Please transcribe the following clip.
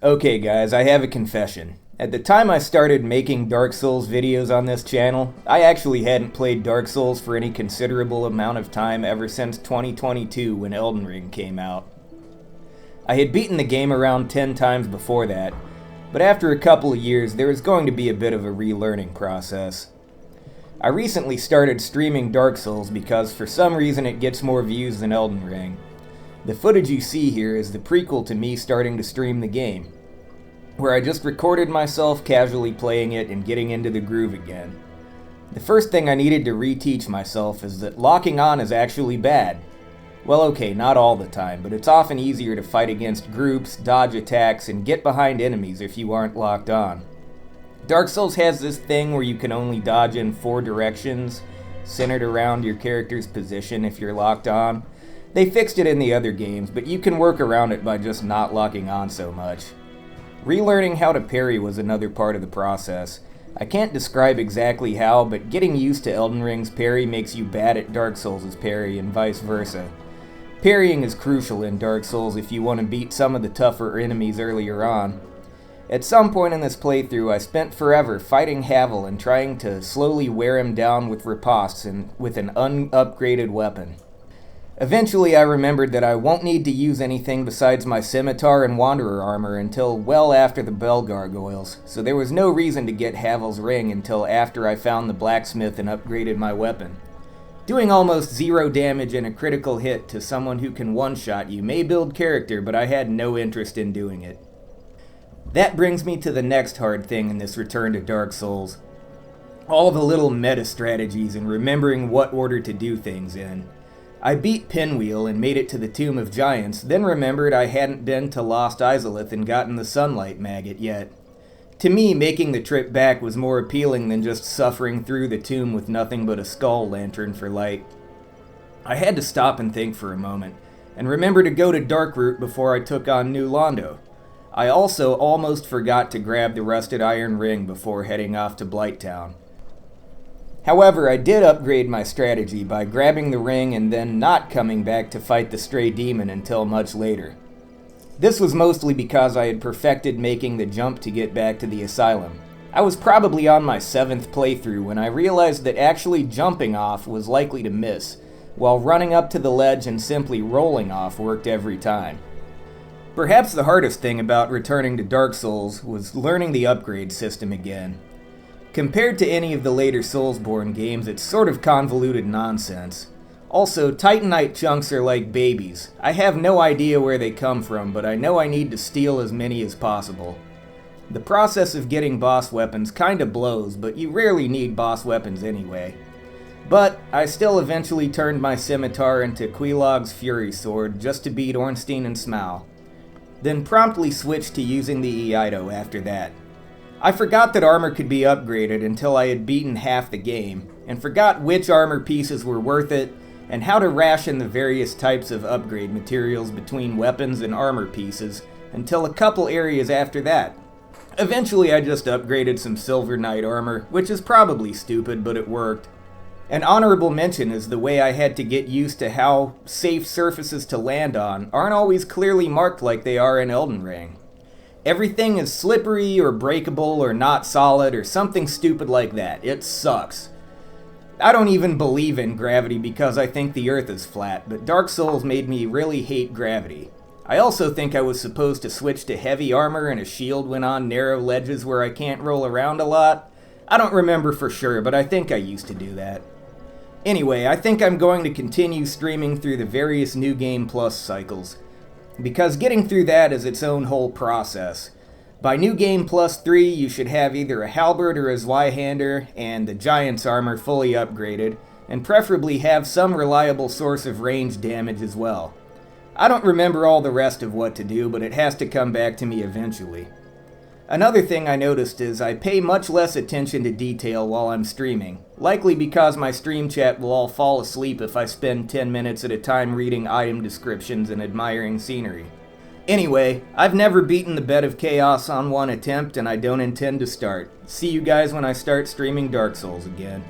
Okay guys, I have a confession. At the time I started making Dark Souls videos on this channel, I actually hadn't played Dark Souls for any considerable amount of time ever since 2022 when Elden Ring came out. I had beaten the game around 10 times before that, but after a couple of years there was going to be a bit of a relearning process. I recently started streaming Dark Souls because for some reason it gets more views than Elden Ring. The footage you see here is the prequel to me starting to stream the game, where I just recorded myself casually playing it and getting into the groove again. The first thing I needed to reteach myself is that locking on is actually bad. Well, okay, not all the time, but it's often easier to fight against groups, dodge attacks, and get behind enemies if you aren't locked on. Dark Souls has this thing where you can only dodge in 4 directions, centered around your character's position if you're locked on. They fixed it in the other games, but you can work around it by just not locking on so much. Relearning how to parry was another part of the process. I can't describe exactly how, but getting used to Elden Ring's parry makes you bad at Dark Souls' parry and vice versa. Parrying is crucial in Dark Souls if you want to beat some of the tougher enemies earlier on. At some point in this playthrough, I spent forever fighting Havel and trying to slowly wear him down with ripostes and with an unupgraded weapon. Eventually I remembered that I won't need to use anything besides my scimitar and wanderer armor until well after the bell gargoyles, so there was no reason to get Havel's ring until after I found the blacksmith and upgraded my weapon. Doing almost 0 damage and a critical hit to someone who can one-shot you may build character, but I had no interest in doing it. That brings me to the next hard thing in this return to Dark Souls. All the little meta strategies and remembering what order to do things in. I beat Pinwheel and made it to the Tomb of Giants, then remembered I hadn't been to Lost Izalith and gotten the Sunlight Maggot yet. To me, making the trip back was more appealing than just suffering through the tomb with nothing but a skull lantern for light. I had to stop and think for a moment, and remember to go to Darkroot before I took on New Londo. I also almost forgot to grab the Rusted Iron Ring before heading off to Blighttown. However, I did upgrade my strategy by grabbing the ring and then not coming back to fight the stray demon until much later. This was mostly because I had perfected making the jump to get back to the asylum. I was probably on my 7th playthrough when I realized that actually jumping off was likely to miss, while running up to the ledge and simply rolling off worked every time. Perhaps the hardest thing about returning to Dark Souls was learning the upgrade system again. Compared to any of the later Soulsborne games, it's sort of convoluted nonsense. Also, Titanite chunks are like babies. I have no idea where they come from, but I know I need to steal as many as possible. The process of getting boss weapons kinda blows, but you rarely need boss weapons anyway. But I still eventually turned my scimitar into Quelog's Fury Sword just to beat Ornstein and Smaug. Then promptly switched to using the Iaido after that. I forgot that armor could be upgraded until I had beaten half the game, and forgot which armor pieces were worth it, and how to ration the various types of upgrade materials between weapons and armor pieces, until a couple areas after that. Eventually I just upgraded some Silver Knight armor, which is probably stupid, but it worked. An honorable mention is the way I had to get used to how safe surfaces to land on aren't always clearly marked like they are in Elden Ring. Everything is slippery or breakable or not solid or something stupid like that. It sucks. I don't even believe in gravity because I think the earth is flat, but Dark Souls made me really hate gravity. I also think I was supposed to switch to heavy armor and a shield when on narrow ledges where I can't roll around a lot. I don't remember for sure, but I think I used to do that. Anyway, I think I'm going to continue streaming through the various New Game Plus cycles, because getting through that is its own whole process. By New Game Plus 3, you should have either a halberd or a Zweihander and the Giant's armor fully upgraded, and preferably have some reliable source of range damage as well. I don't remember all the rest of what to do, but it has to come back to me eventually. Another thing I noticed is I pay much less attention to detail while I'm streaming, likely because my stream chat will all fall asleep if I spend 10 minutes at a time reading item descriptions and admiring scenery. Anyway, I've never beaten the Bed of Chaos on one attempt, and I don't intend to start. See you guys when I start streaming Dark Souls again.